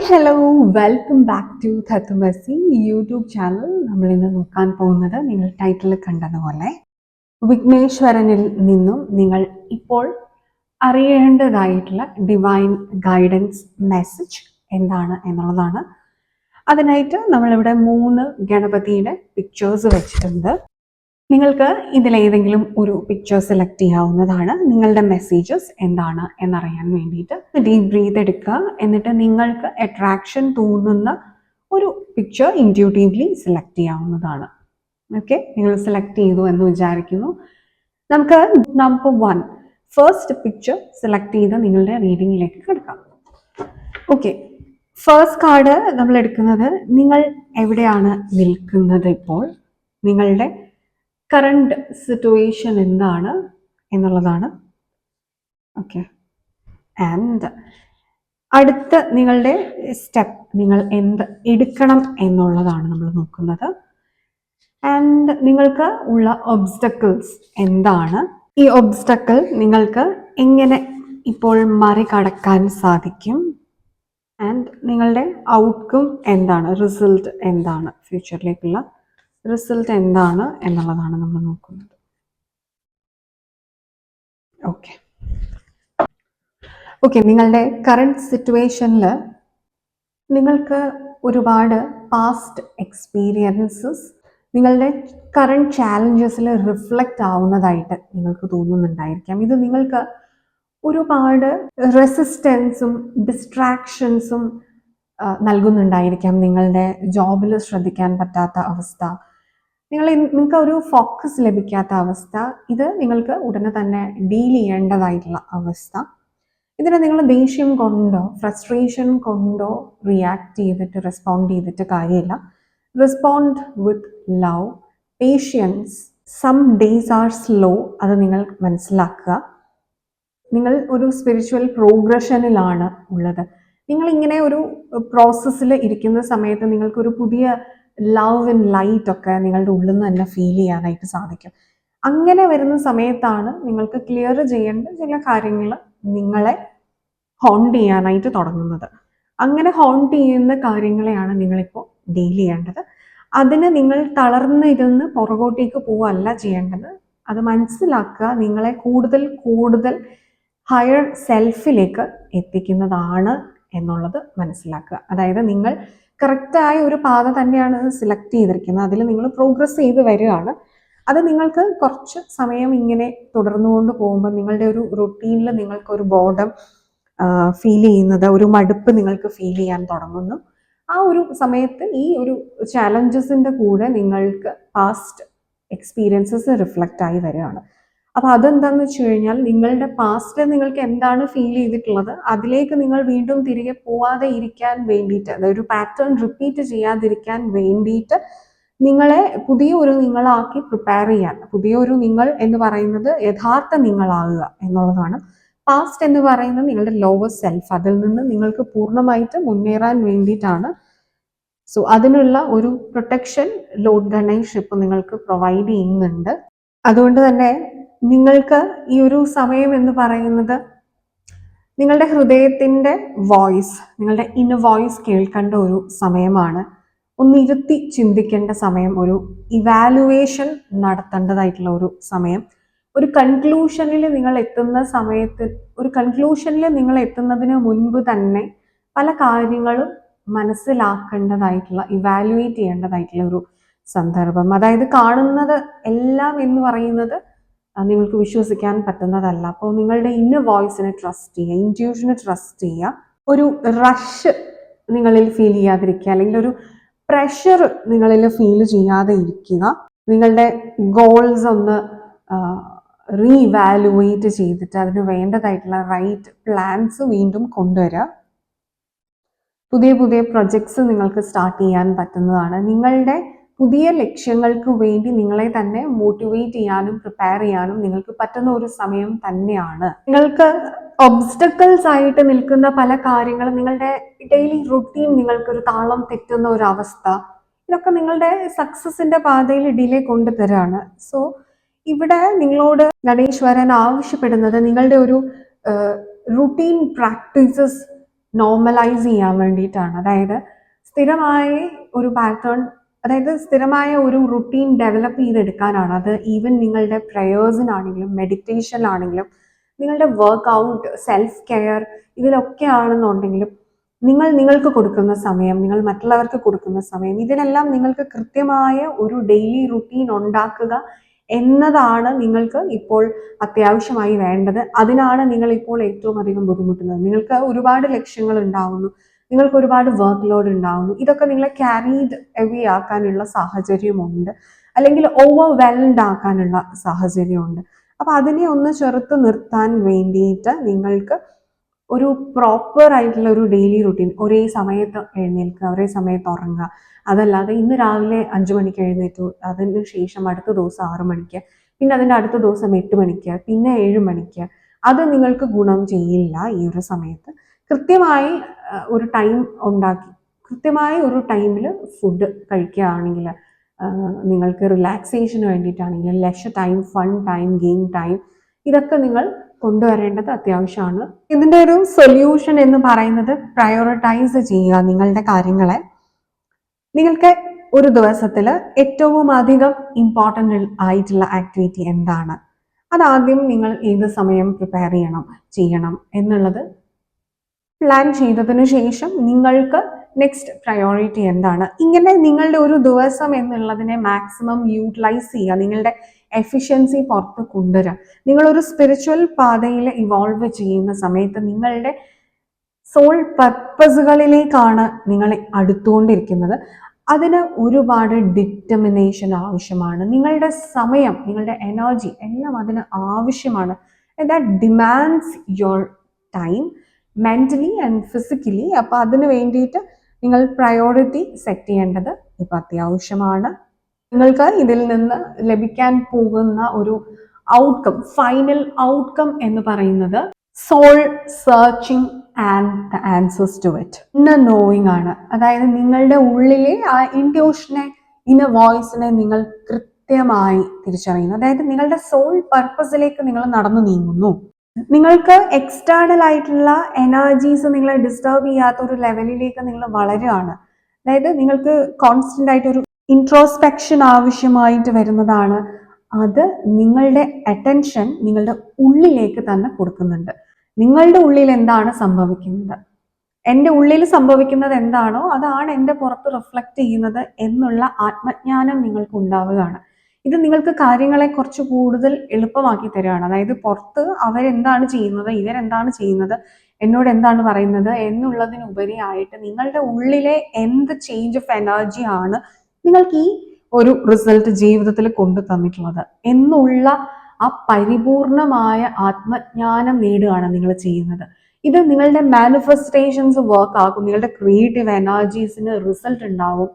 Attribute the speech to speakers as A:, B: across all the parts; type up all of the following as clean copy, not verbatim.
A: Hello, welcome back to തത്തുമസി YouTube channel. നമ്മൾ ഇന്ന് നോക്കാൻ പോകുന്നത് നിങ്ങൾ ടൈറ്റിൽ കണ്ടതുപോലെ വിഘ്നേശ്വരനിൽ നിന്നും നിങ്ങൾ ഇപ്പോൾ അറിയേണ്ടതായിട്ടുള്ള ഡിവൈൻ ഗൈഡൻസ് മെസ്സേജ് എന്താണ് എന്നുള്ളതാണ്. അതിനായിട്ട് നമ്മളിവിടെ 3 ഗണപതിയുടെ പിക്ചേഴ്സ് വെച്ചിട്ടുണ്ട്. നിങ്ങൾക്ക് ഇതിലേതെങ്കിലും ഒരു പിക്ചർ സെലക്ട് ചെയ്യാവുന്നതാണ്. നിങ്ങളുടെ മെസ്സേജസ് എന്താണ് എന്നറിയാൻ വേണ്ടിയിട്ട് ഡീപ് ബ്രീത്ത് എടുക്കുക. എന്നിട്ട് നിങ്ങൾക്ക് അട്രാക്ഷൻ തോന്നുന്ന ഒരു പിക്ചർ ഇൻറ്റ്യൂട്ടീവ്ലി സെലക്ട് ചെയ്യാവുന്നതാണ്. ഓക്കെ, നിങ്ങൾ സെലക്ട് ചെയ്തു എന്ന് വിചാരിക്കുന്നു. നമുക്ക് നമ്പർ 1 ഫസ്റ്റ് പിക്ചർ സെലക്ട് ചെയ്ത് നിങ്ങളുടെ റീഡിങ്ങിലേക്ക് കിടക്കാം. ഓക്കെ, ഫസ്റ്റ് കാർഡ് നമ്മൾ എടുക്കുന്നത് നിങ്ങൾ എവിടെയാണ് നിൽക്കുന്നത്, ഇപ്പോൾ നിങ്ങളുടെ കറണ്ട് സിറ്റുവേഷൻ എന്താണ് എന്നുള്ളതാണ്. ഓക്കെ, ആൻഡ് അടുത്ത നിങ്ങളുടെ സ്റ്റെപ്പ് നിങ്ങൾ എന്ത് എടുക്കണം എന്നുള്ളതാണ് നമ്മൾ നോക്കുന്നത്. ആൻഡ് നിങ്ങൾക്ക് ഉള്ള ഒബ്സ്റ്റക്കിൾസ് എന്താണ്, ഈ ഒബ്സ്റ്റക്കിൾ നിങ്ങൾക്ക് എങ്ങനെ ഇപ്പോൾ മറികടക്കാൻ സാധിക്കും, ആൻഡ് നിങ്ങളുടെ ഔട്ട്കം എന്താണ്, റിസൾട്ട് എന്താണ്, ഫ്യൂച്ചറിലേക്കുള്ള റിസൾട്ട് എന്താണ് എന്നുള്ളതാണ് നമ്മൾ നോക്കുന്നത്. ഓക്കെ, നിങ്ങളുടെ കറണ്ട് സിറ്റുവേഷനിൽ നിങ്ങൾക്ക് ഒരുപാട് പാസ്റ്റ് എക്സ്പീരിയൻസസ് നിങ്ങളുടെ കറണ്ട് ചാലഞ്ചസിൽ റിഫ്ലക്റ്റ് ആവുന്നതായിട്ട് നിങ്ങൾക്ക് തോന്നുന്നുണ്ടായിരിക്കാം. ഇത് നിങ്ങൾക്ക് ഒരുപാട് റെസിസ്റ്റൻസും ഡിസ്ട്രാക്ഷൻസും നൽകുന്നുണ്ടായിരിക്കാം. നിങ്ങളുടെ ജോബിൽ ശ്രദ്ധിക്കാൻ പറ്റാത്ത അവസ്ഥ, നിങ്ങൾക്ക് ഒരു ഫോക്കസ് ലഭിക്കാത്ത അവസ്ഥ, ഇത് നിങ്ങൾക്ക് ഉടനെ തന്നെ ഡീൽ ചെയ്യേണ്ടതായിട്ടുള്ള അവസ്ഥ. ഇതിനെ നിങ്ങൾ ദേഷ്യം കൊണ്ടോ ഫ്രസ്ട്രേഷൻ കൊണ്ടോ റിയാക്ട് ചെയ്തിട്ട് റെസ്പോണ്ട് ചെയ്തിട്ട് കാര്യമില്ല. Respond with love, patience. Some days are slow, അത് നിങ്ങൾ മനസ്സിലാക്കുക. നിങ്ങൾ ഒരു സ്പിരിച്വൽ പ്രോഗ്രഷനിലാണ് ഉള്ളത്. നിങ്ങളിങ്ങനെ ഒരു പ്രോസസ്സിൽ ഇരിക്കുന്ന സമയത്ത് നിങ്ങൾക്കൊരു പുതിയ ലവ് ആൻഡ് ലൈറ്റ് ഒക്കെ നിങ്ങളുടെ ഉള്ളിൽ നിന്ന് തന്നെ ഫീൽ ചെയ്യാനായിട്ട് സാധിക്കും. അങ്ങനെ വരുന്ന സമയത്താണ് നിങ്ങൾക്ക് ക്ലിയർ ചെയ്യേണ്ട ചില കാര്യങ്ങൾ നിങ്ങളെ ഹോണ്ട് ചെയ്യാനായിട്ട് തുടങ്ങുന്നത്. അങ്ങനെ ഹോണ്ട് ചെയ്യുന്ന കാര്യങ്ങളെയാണ് നിങ്ങളിപ്പോൾ ഡീൽ ചെയ്യേണ്ടത്. അതിന് നിങ്ങൾ തളർന്നിരുന്ന് പുറകോട്ടേക്ക് പോവല്ല ചെയ്യേണ്ടത്. അത് മനസ്സിലാക്കുക, നിങ്ങളെ കൂടുതൽ കൂടുതൽ ഹയർ സെൽഫിലേക്ക് എത്തിക്കുന്നതാണ് എന്നുള്ളത് മനസ്സിലാക്കുക. അതായത് നിങ്ങൾ കറക്റ്റായ ഒരു പാത തന്നെയാണ് സെലക്ട് ചെയ്തിരിക്കുന്നത്, അതിൽ നിങ്ങൾ പ്രോഗ്രസ് ചെയ്ത് വരികയാണ്. അത് നിങ്ങൾക്ക് കുറച്ച് സമയം ഇങ്ങനെ തുടർന്നുകൊണ്ട് പോകുമ്പോൾ നിങ്ങളുടെ ഒരു റുട്ടീനിൽ നിങ്ങൾക്കൊരു ബോർഡം ഫീൽ ചെയ്യുന്നത്, ഒരു മടുപ്പ് നിങ്ങൾക്ക് ഫീൽ ചെയ്യാൻ തുടങ്ങുന്നു. ആ ഒരു സമയത്ത് ഈ ഒരു ചാലഞ്ചസിൻ്റെ കൂടെ നിങ്ങൾക്ക് പാസ്റ്റ് എക്സ്പീരിയൻസസ് റിഫ്ലക്റ്റ് ആയി വരികയാണ്. അപ്പോൾ അതെന്താണെന്ന് വെച്ച് കഴിഞ്ഞാൽ നിങ്ങളുടെ പാസ്റ്റിൽ നിങ്ങൾക്ക് എന്താണ് ഫീൽ ചെയ്തിട്ടുള്ളത് അതിലേക്ക് നിങ്ങൾ വീണ്ടും തിരികെ പോവാതെ ഇരിക്കാൻ വേണ്ടിയിട്ട്, അതൊരു പാറ്റേൺ റിപ്പീറ്റ് ചെയ്യാതിരിക്കാൻ വേണ്ടിയിട്ട് നിങ്ങളെ പുതിയ ഒരു നിങ്ങളാക്കി പ്രിപ്പയർ ചെയ്യാൻ, പുതിയ ഒരു നിങ്ങൾ എന്ന് പറയുന്നത് യഥാർത്ഥ നിങ്ങളാകുക എന്നുള്ളതാണ്. പാസ്റ്റ് എന്ന് പറയുന്നത് നിങ്ങളുടെ ലോവർ സെൽഫ്, അതിൽ നിന്ന് നിങ്ങൾക്ക് പൂർണ്ണമായിട്ട് മുന്നേറാൻ വേണ്ടിയിട്ടാണ്. സോ അതിനുള്ള ഒരു പ്രൊട്ടക്ഷൻ ലോർഡ് ഗണേഷ് ഇപ്പോൾ നിങ്ങൾക്ക് പ്രൊവൈഡ് ചെയ്യുന്നുണ്ട്. അതുകൊണ്ട് തന്നെ നിങ്ങൾക്ക് ഈ ഒരു സമയം എന്ന് പറയുന്നത് നിങ്ങളുടെ ഹൃദയത്തിൻ്റെ വോയിസ്, നിങ്ങളുടെ ഇന്നർ വോയിസ് കേൾക്കേണ്ട ഒരു സമയമാണ്. ഒന്നിരുത്തി ചിന്തിക്കേണ്ട സമയം, ഒരു ഇവാലുവേഷൻ നടത്തേണ്ടതായിട്ടുള്ള ഒരു സമയം. ഒരു കൺക്ലൂഷനിൽ നിങ്ങൾ എത്തുന്ന സമയത്ത്, ഒരു കൺക്ലൂഷനിൽ നിങ്ങൾ എത്തുന്നതിന് മുൻപ് തന്നെ പല കാര്യങ്ങളും മനസ്സിലാക്കേണ്ടതായിട്ടുള്ള, ഇവാലുവേറ്റ് ചെയ്യേണ്ടതായിട്ടുള്ള ഒരു സന്ദർഭം. അതായത് കാണുന്നത് എല്ലാം എന്ന് പറയുന്നത് നിങ്ങൾക്ക് വിശ്വസിക്കാൻ പറ്റുന്നതല്ല. അപ്പോൾ നിങ്ങളുടെ ഇന്നർ വോയിസിനെ ട്രസ്റ്റ് ചെയ്യുക, ഇൻറ്റ്യൂഷനെ ട്രസ്റ്റ് ചെയ്യുക. ഒരു റഷ് നിങ്ങളിൽ ഫീൽ ചെയ്യാതിരിക്കുക, അല്ലെങ്കിൽ ഒരു പ്രഷർ നിങ്ങളിൽ ഫീൽ ചെയ്യാതെ ഇരിക്കുക. നിങ്ങളുടെ ഗോൾസ് ഒന്ന് റീവാലുവേറ്റ് ചെയ്തിട്ട് അതിന് വേണ്ടതായിട്ടുള്ള റൈറ്റ് പ്ലാൻസ് വീണ്ടും കൊണ്ടുവരിക. പുതിയ പുതിയ പ്രൊജക്ട്സ് നിങ്ങൾക്ക് സ്റ്റാർട്ട് ചെയ്യാൻ പറ്റുന്നതാണ്. നിങ്ങളുടെ പുതിയ ലക്ഷ്യങ്ങൾക്ക് വേണ്ടി നിങ്ങളെ തന്നെ മോട്ടിവേറ്റ് ചെയ്യാനും പ്രിപ്പയർ ചെയ്യാനും നിങ്ങൾക്ക് പറ്റുന്ന ഒരു സമയം തന്നെയാണ്. നിങ്ങൾക്ക് ഒബ്സ്റ്റക്കിൾസ് ആയിട്ട് നിൽക്കുന്ന പല കാര്യങ്ങളും, നിങ്ങളുടെ ഡെയിലി റുട്ടീൻ നിങ്ങൾക്കൊരു താളം തെറ്റുന്ന ഒരു അവസ്ഥ, ഇതൊക്കെ നിങ്ങളുടെ സക്സസിന്റെ പാതയിൽ ഡിലേ കൊണ്ടുതരാണ്. സോ ഇവിടെ നിങ്ങളോട് ഗണേശ്വരൻ ആവശ്യപ്പെടുന്നത് നിങ്ങളുടെ ഒരു റുട്ടീൻ പ്രാക്ടീസസ് നോർമലൈസ് ചെയ്യാൻ വേണ്ടിയിട്ടാണ്. അതായത് സ്ഥിരമായി ഒരു പാറ്റേൺ, അതായത് സ്ഥിരമായ ഒരു റുട്ടീൻ ഡെവലപ്പ് ചെയ്തെടുക്കാനാണ്. അത് ഈവൻ നിങ്ങളുടെ പ്രയേഴ്സിനാണെങ്കിലും മെഡിറ്റേഷനിലാണെങ്കിലും നിങ്ങളുടെ വർക്ക്ഔട്ട്, സെൽഫ് കെയർ, ഇതിലൊക്കെ ആണെന്നുണ്ടെങ്കിലും നിങ്ങൾക്ക് കൊടുക്കുന്ന സമയം, നിങ്ങൾ മറ്റുള്ളവർക്ക് കൊടുക്കുന്ന സമയം, ഇതിനെല്ലാം നിങ്ങൾക്ക് കൃത്യമായ ഒരു ഡെയിലി റുട്ടീൻ ഉണ്ടാക്കുക എന്നതാണ് നിങ്ങൾക്ക് ഇപ്പോൾ അത്യാവശ്യമായി വേണ്ടത്. അതിനാണ് നിങ്ങൾ ഇപ്പോൾ ഏറ്റവും അധികം ബുദ്ധിമുട്ടുന്നത്. നിങ്ങൾക്ക് ഒരുപാട് ലക്ഷ്യങ്ങൾ ഉണ്ടാവുന്നു, നിങ്ങൾക്ക് ഒരുപാട് വർക്ക് ലോഡ് ഉണ്ടാവുന്നു. ഇതൊക്കെ നിങ്ങളെ ക്യാരീഡ് എവേ ആക്കാനുള്ള സാഹചര്യമുണ്ട്, അല്ലെങ്കിൽ ഓവർവെൽഡ് ആക്കാനുള്ള സാഹചര്യമുണ്ട്. അപ്പൊ അതിനെ ഒന്ന് ചെറുത്ത് നിർത്താൻ വേണ്ടിയിട്ട് നിങ്ങൾക്ക് ഒരു പ്രോപ്പർ ആയിട്ടുള്ള ഒരു ഡെയിലി റുട്ടീൻ, ഒരേ സമയത്ത് എഴുന്നേൽക്കുക, ഒരേ സമയത്ത് ഉറങ്ങുക. അതല്ലാതെ ഇന്ന് രാവിലെ 5 മണിക്ക് എഴുന്നേറ്റു, അതിന് ശേഷം അടുത്ത ദിവസം 6 മണിക്ക്, പിന്നെ അതിൻ്റെ അടുത്ത ദിവസം 8 മണിക്ക്, പിന്നെ 7 മണിക്ക്, അത് നിങ്ങൾക്ക് ഗുണം ചെയ്യില്ല. ഈ ഒരു സമയത്ത് കൃത്യമായി ഒരു ടൈം ഉണ്ടാക്കി കൃത്യമായി ഒരു ടൈമിൽ ഫുഡ് കഴിക്കുകയാണെങ്കിൽ, നിങ്ങൾക്ക് റിലാക്സേഷന് വേണ്ടിയിട്ടാണെങ്കിൽ leisure time, fun time, game time, ഇതൊക്കെ നിങ്ങൾ കൊണ്ടുവരേണ്ടത് അത്യാവശ്യമാണ്. ഇതിൻ്റെ ഒരു സൊല്യൂഷൻ എന്ന് പറയുന്നത് പ്രയോറിറ്റൈസ് ചെയ്യുക നിങ്ങളുടെ കാര്യങ്ങളെ. നിങ്ങൾക്ക് ഒരു ദിവസത്തിൽ ഏറ്റവും അധികം ഇമ്പോർട്ടൻ്റ് ആയിട്ടുള്ള ആക്ടിവിറ്റി എന്താണ്, അതാദ്യം നിങ്ങൾ ഏത് സമയം പ്രിപ്പയർ ചെയ്യണം എന്നുള്ളത് പ്ലാൻ ചെയ്തതിനു ശേഷം നിങ്ങൾക്ക് നെക്സ്റ്റ് പ്രയോറിറ്റി എന്താണ്, ഇങ്ങനെ നിങ്ങളുടെ ഒരു ദിവസം എന്നുള്ളതിനെ മാക്സിമം യൂട്ടിലൈസ് ചെയ്യുക, നിങ്ങളുടെ എഫിഷ്യൻസി പുറത്ത് കൊണ്ടുവരിക. നിങ്ങളൊരു സ്പിരിച്വൽ പാതയിൽ ഇവോൾവ് ചെയ്യുന്ന സമയത്ത് നിങ്ങളുടെ സോൾ പർപ്പസുകളിലേക്കാണ് നിങ്ങൾ അടുത്തുകൊണ്ടിരിക്കുന്നത്. അതിന് ഒരുപാട് ഡിറ്റർമിനേഷൻ ആവശ്യമാണ്. നിങ്ങളുടെ സമയം, നിങ്ങളുടെ എനർജി എല്ലാം അതിന് ആവശ്യമാണ്. That demands your time mentally and physically. അപ്പോൾ അതിന് വേണ്ടിയിട്ട് നിങ്ങൾ പ്രയോറിറ്റി സെറ്റ് ചെയ്യേണ്ടത് ഇപ്പം അത്യാവശ്യമാണ്. നിങ്ങൾക്ക് ഇതിൽ നിന്ന് ലഭിക്കാൻ പോകുന്ന ഒരു ഔട്ട്കം, ഫൈനൽ ഔട്ട്കം എന്ന് പറയുന്നത് soul searching and the answers to it, inner knowing ആണ്. അതായത് നിങ്ങളുടെ ഉള്ളിലെ ആ ഇൻട്യൂഷനെ, ഇന്നർ വോയിസിനെ നിങ്ങൾ കൃത്യമായി തിരിച്ചറിയുന്നു. അതായത് നിങ്ങളുടെ സോൾ പർപ്പസിലേക്ക് നിങ്ങൾ നടന്നു നീങ്ങുന്നു. നിങ്ങൾക്ക് എക്സ്റ്റേണൽ ആയിട്ടുള്ള എനർജീസ് നിങ്ങളെ ഡിസ്റ്റർബ് ചെയ്യാത്ത ഒരു ലെവലിലേക്ക് നിങ്ങൾ വളരുകയാണ്. അതായത് നിങ്ങൾക്ക് കോൺസ്റ്റന്റ് ആയിട്ട് ഒരു ഇൻട്രോസ്പെക്ഷൻ ആവശ്യമായിട്ട് വരുന്നതാണ്. അത് നിങ്ങളുടെ അറ്റൻഷൻ നിങ്ങളുടെ ഉള്ളിലേക്ക് തന്നെ കൊടുക്കുന്നുണ്ട്. നിങ്ങളുടെ ഉള്ളിൽ എന്താണ് സംഭവിക്കുന്നത്, എൻ്റെ ഉള്ളിൽ സംഭവിക്കുന്നത് എന്താണോ അതാണ് എൻ്റെ പുറത്ത് റിഫ്ലക്റ്റ് ചെയ്യുന്നത് എന്നുള്ള ആത്മജ്ഞാനം നിങ്ങൾക്ക് ഉണ്ടാവുകയാണ്. ഇത് നിങ്ങൾക്ക് കാര്യങ്ങളെ കുറച്ച് കൂടുതൽ എളുപ്പമാക്കി തരികയാണ്. അതായത് പുറത്ത് അവരെന്താണ് ചെയ്യുന്നത്, ഇവരെന്താണ് ചെയ്യുന്നത്, എന്നോട് എന്താണ് പറയുന്നത് എന്നുള്ളതിനുപരിയായിട്ട് നിങ്ങളുടെ ഉള്ളിലെ എന്ത് ചേഞ്ച് ഓഫ് എനർജി ആണ് നിങ്ങൾക്ക് ഈ ഒരു റിസൾട്ട് ജീവിതത്തിൽ കൊണ്ടു തന്നിട്ടുള്ളത് എന്നുള്ള ആ പരിപൂർണമായ ആത്മജ്ഞാനം നേടുകയാണ് നിങ്ങൾ ചെയ്യുന്നത്. ഇത് നിങ്ങളുടെ മാനിഫെസ്റ്റേഷൻസ് വർക്ക് ആക്കും. നിങ്ങളുടെ ക്രിയേറ്റീവ് എനർജീസിന് റിസൾട്ട് ഉണ്ടാവും.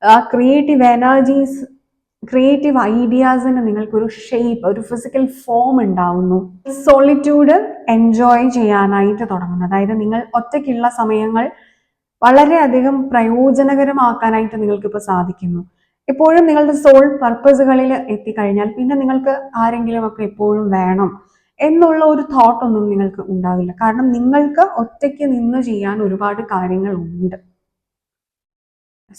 A: ആ ക്രിയേറ്റീവ് ഐഡിയാസിന് നിങ്ങൾക്കൊരു ഷേപ്പ്, ഒരു ഫിസിക്കൽ ഫോം ഉണ്ടാവുന്നു. സോളിറ്റ്യൂഡ് എൻജോയ് ചെയ്യാനായിട്ട് തുടങ്ങുന്നു. അതായത് നിങ്ങൾ ഒറ്റയ്ക്കുള്ള സമയങ്ങൾ വളരെയധികം പ്രയോജനകരമാക്കാനായിട്ട് നിങ്ങൾക്കിപ്പോൾ സാധിക്കുന്നു. എപ്പോഴും നിങ്ങളുടെ സോൾ പർപ്പസുകളിൽ എത്തിക്കഴിഞ്ഞാൽ പിന്നെ നിങ്ങൾക്ക് ആരെങ്കിലും ഒക്കെ എപ്പോഴും വേണം എന്നുള്ള ഒരു തോട്ടൊന്നും നിങ്ങൾക്ക് ഉണ്ടാവില്ല. കാരണം നിങ്ങൾക്ക് ഒറ്റയ്ക്ക് നിന്ന് ചെയ്യാൻ ഒരുപാട് കാര്യങ്ങൾ ഉണ്ട്.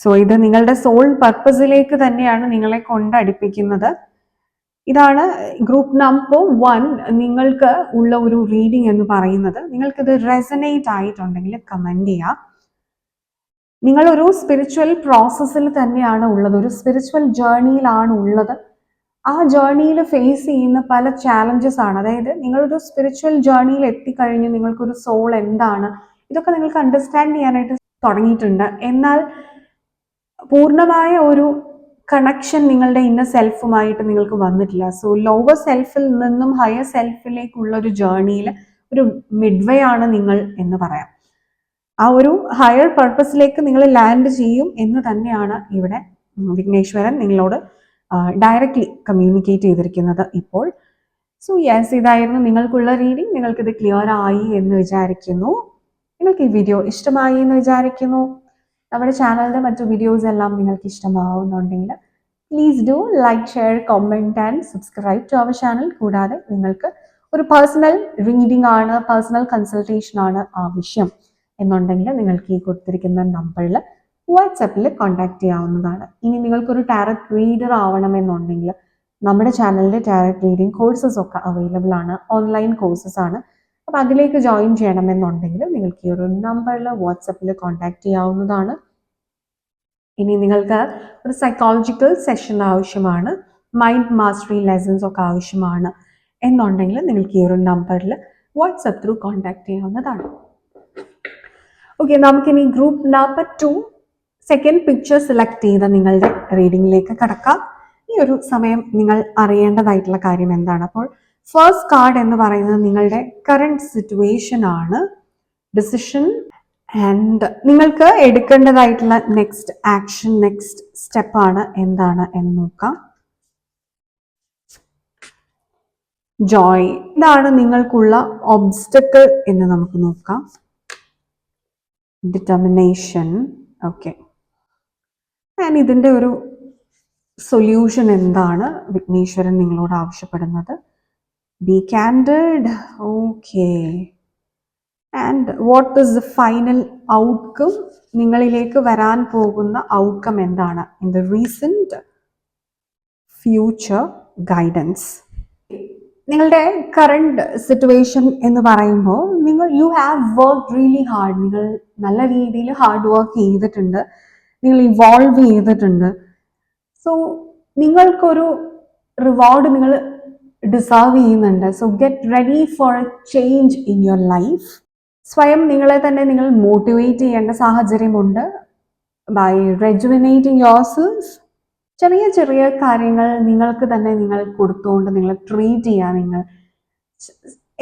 A: സോ ഇത് നിങ്ങളുടെ സോൾ പർപ്പസിലേക്ക് തന്നെയാണ് നിങ്ങളെ കൊണ്ടടുപ്പിക്കുന്നത്. ഇതാണ് ഗ്രൂപ്പ് നമ്പർ 1 നിങ്ങൾക്ക് ഉള്ള ഒരു റീഡിംഗ് എന്ന് പറയുന്നത്. നിങ്ങൾക്കിത് റെസനേറ്റ് ആയിട്ടുണ്ടെങ്കിൽ കമന്റ് ചെയ്യുക. നിങ്ങളൊരു സ്പിരിച്വൽ പ്രോസസ്സിൽ തന്നെയാണ് ഉള്ളത്, ഒരു സ്പിരിച്വൽ ജേർണിയിലാണ് ഉള്ളത്. ആ ജേർണിയിൽ ഫേസ് ചെയ്യുന്ന പല ചാലഞ്ചസ് ആണ്. അതായത് നിങ്ങളൊരു സ്പിരിച്വൽ ജേർണിയിൽ എത്തിക്കഴിഞ്ഞ് നിങ്ങൾക്കൊരു സോൾ എന്താണ്, ഇതൊക്കെ നിങ്ങൾക്ക് അണ്ടർസ്റ്റാൻഡ് ചെയ്യാനായിട്ട് തുടങ്ങിയിട്ടുണ്ട്. എന്നാൽ പൂർണ്ണമായ ഒരു കണക്ഷൻ നിങ്ങളുടെ ഇന്നർ സെൽഫുമായിട്ട് നിങ്ങൾക്ക് വന്നിട്ടില്ല. സോ ലോവർ സെൽഫിൽ നിന്നും ഹയർ സെൽഫിലേക്കുള്ള ഒരു ജേർണിയിൽ ഒരു മിഡ്വേ ആണ് നിങ്ങൾ എന്ന് പറയാം. ആ ഒരു ഹയർ പർപ്പസിലേക്ക് നിങ്ങൾ ലാൻഡ് ചെയ്യും എന്ന് തന്നെയാണ് ഇവിടെ വിഘ്നേശ്വരൻ നിങ്ങളോട് ഡയറക്റ്റ്ലി കമ്മ്യൂണിക്കേറ്റ് ചെയ്തിരിക്കുന്നത് ഇപ്പോൾ. സോ യെസ്, ഇതായിരുന്നു നിങ്ങൾക്കുള്ള റീഡിംഗ്. നിങ്ങൾക്കിത് ക്ലിയർ ആയി എന്ന് വിചാരിക്കുന്നു. നിങ്ങൾക്ക് ഈ വീഡിയോ ഇഷ്ടമായി എന്ന് വിചാരിക്കുന്നു. നമ്മുടെ ചാനലിൻ്റെ മറ്റു വീഡിയോസ് എല്ലാം നിങ്ങൾക്ക് ഇഷ്ടമാവുന്നുണ്ടെങ്കിൽ please do like, share, comment and subscribe to our channel. കൂടാതെ നിങ്ങൾക്ക് ഒരു പേഴ്സണൽ റീഡിംഗ് ആണ്, പേഴ്സണൽ കൺസൾട്ടേഷൻ ആണ് ആവശ്യം, എന്നുണ്ടെങ്കിൽ നിങ്ങൾക്ക് ഈ കൊടുത്തിരിക്കുന്ന നമ്പറിൽ വാട്സാപ്പിൽ കോൺടാക്ട് ചെയ്യാവുന്നതാണ്. ഇനി നിങ്ങൾക്കൊരു ടാരറ്റ് റീഡർ ആവണമെന്നുണ്ടെങ്കിൽ നമ്മുടെ ചാനലിൽ ടാരറ്റ് റീഡിംഗ് കോഴ്സസ് ഒക്കെ അവൈലബിൾ ആണ്, ഓൺലൈൻ കോഴ്സസ് ആണ്. അപ്പോൾ അതിലേക്ക് ജോയിൻ ചെയ്യണമെന്നുണ്ടെങ്കിൽ നിങ്ങൾക്ക് ഈ ഒരു നമ്പറിൽ വാട്സാപ്പിൽ കോൺടാക്ട് ചെയ്യാവുന്നതാണ്. ഇനി നിങ്ങൾക്ക് ഒരു സൈക്കോളജിക്കൽ സെഷൻ ആവശ്യമാണ്, മൈൻഡ് മാസ്റ്ററി ലെസൺസ് ഒക്കെ ആവശ്യമാണ് എന്നുണ്ടെങ്കിൽ നിങ്ങൾക്ക് ഈ ഒരു നമ്പറിൽ വാട്സാപ്പ് ത്രൂ കോൺടാക്ട് ചെയ്യാവുന്നതാണ്. ഓക്കെ, നമുക്കിനി group number 2 second picture select ചെയ്ത നിങ്ങളുടെ റീഡിങ്ങിലേക്ക് കടക്കാം. ഈ ഒരു സമയം നിങ്ങൾ അറിയേണ്ടതായിട്ടുള്ള കാര്യം എന്താണ്? അപ്പോൾ ഫസ്റ്റ് കാർഡ് എന്ന് പറയുന്നത് നിങ്ങളുടെ കറണ്ട് സിറ്റുവേഷൻ ആണ്, ഡിസിഷൻ ആൻഡ് നിങ്ങൾക്ക് എടുക്കേണ്ടതായിട്ടുള്ള നെക്സ്റ്റ് ആക്ഷൻ, നെക്സ്റ്റ് സ്റ്റെപ്പ് ആണ് എന്താണ് എന്ന് നോക്കാം. ജോയ്, ഇതാണ് നിങ്ങൾക്കുള്ള ഒബ്സ്റ്റക്കിൾ എന്ന് നമുക്ക് നോക്കാം. Determination, okay. ആൻഡ് ഇതിൻ്റെ ഒരു സൊല്യൂഷൻ എന്താണ് വിഘ്നേശ്വരൻ നിങ്ങളോട് ആവശ്യപ്പെടുന്നത്? B candid, okay. And what is the final outcome? നിങ്ങളിലേക്ക് വരാൻ പോകുന്ന ഔട്ട്കം എന്താണ്? In the recent future guidance. നിങ്ങളുടെ കറണ്ട് സിറ്റുവേഷൻ എന്ന് പറയുമ്പോൾ you have work really hard. നിങ്ങൾ നല്ല രീതിയിൽ ഹാർഡ് വർക്ക് ചെയ്തിട്ടുണ്ട്, നിങ്ങൾ ഇവോൾവ് ചെയ്തിട്ടുണ്ട്. സോ നിങ്ങൾക്കൊരു റിവാർഡ് നിങ്ങൾ ഡിസേർവ് ചെയ്യുന്നുണ്ട്. So get ready for A change in your life. സ്വയം നിങ്ങളെ തന്നെ നിങ്ങൾ മോട്ടിവേറ്റ് ചെയ്യേണ്ട സാഹചര്യമുണ്ട്. ബൈ റെജുവിനേറ്റിംഗ് യുവർ സെൽഫ്, ചെറിയ ചെറിയ കാര്യങ്ങൾ നിങ്ങൾക്ക് തന്നെ നിങ്ങൾ കൊടുത്തുകൊണ്ട് നിങ്ങൾ ട്രീറ്റ് ചെയ്യുക. നിങ്ങൾ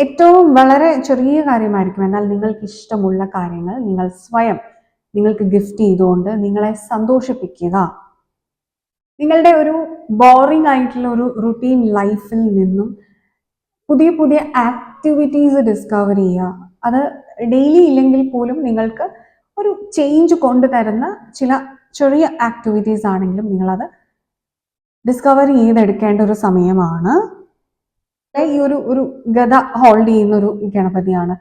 A: ഏറ്റവും വളരെ ചെറിയ കാര്യമായിരിക്കും, എന്നാൽ നിങ്ങൾക്ക് ഇഷ്ടമുള്ള കാര്യങ്ങൾ നിങ്ങൾ സ്വയം നിങ്ങൾക്ക് ഗിഫ്റ്റ് ചെയ്തുകൊണ്ട് നിങ്ങളെ സന്തോഷിപ്പിക്കുക. നിങ്ങളുടെ ഒരു ബോറിംഗ് ആയിട്ടുള്ള ഒരു റുട്ടീൻ ലൈഫിൽ നിന്നും പുതിയ പുതിയ ആക്ടിവിറ്റീസ് ഡിസ്കവർ ചെയ്യുക. അത് ഡെയിലി ഇല്ലെങ്കിൽ പോലും നിങ്ങൾക്ക് ഒരു ചേഞ്ച് കൊണ്ടുതരുന്ന ചില ചെറിയ ആക്ടിവിറ്റീസ് ആണെങ്കിലും നിങ്ങളത് ഡിസ്കവർ ചെയ്തെടുക്കേണ്ട ഒരു സമയമാണ്. ഈ ഒരു ഗത ഹോൾഡ് ചെയ്യുന്ന ഒരു ഗണപതിയാണ്.